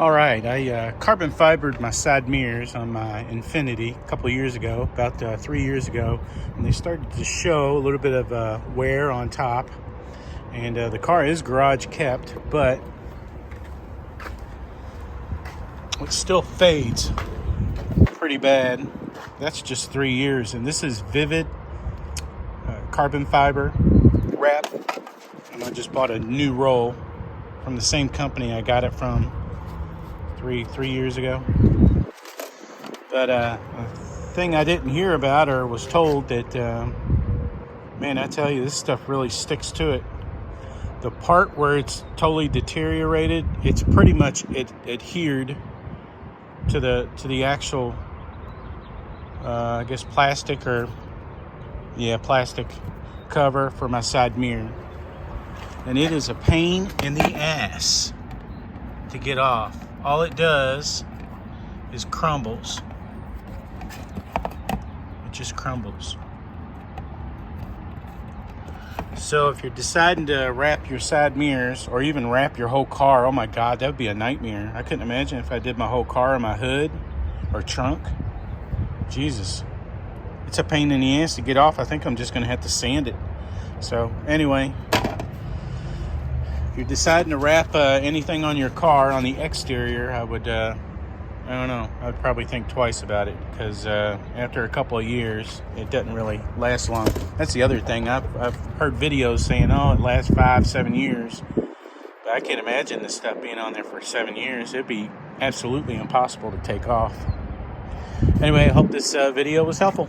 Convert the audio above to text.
All right, I carbon fibered my side mirrors on my Infinity a couple of years ago, about 3 years ago, and they started to show a little bit of wear on top. And the car is garage kept, but it still fades pretty bad. That's just 3 years, and this is Vvivid carbon fiber wrap. And I just bought a new roll from the same company I got it from three years ago. But a thing I didn't hear about or was told that, man, I tell you, this stuff really sticks to it. The part where it's totally deteriorated, it's pretty much adhered to the actual, I guess plastic cover for my side mirror. And it is a pain in the ass to get off. All it does is crumbles. It just crumbles. So if you're deciding to wrap your side mirrors or even wrap your whole car, oh my God, that would be a nightmare. I couldn't imagine if I did my whole car in my hood or trunk. Jesus. It's a pain in the ass to get off. I think I'm just going to have to sand it. So anyway, if you're deciding to wrap anything on your car on the exterior, I would, I don't know, I'd probably think twice about it, because after a couple of years, it doesn't really last long. That's the other thing. I've heard videos saying, oh, it lasts 5-7 years. But I can't imagine this stuff being on there for 7 years. It'd be absolutely impossible to take off. Anyway, I hope this video was helpful.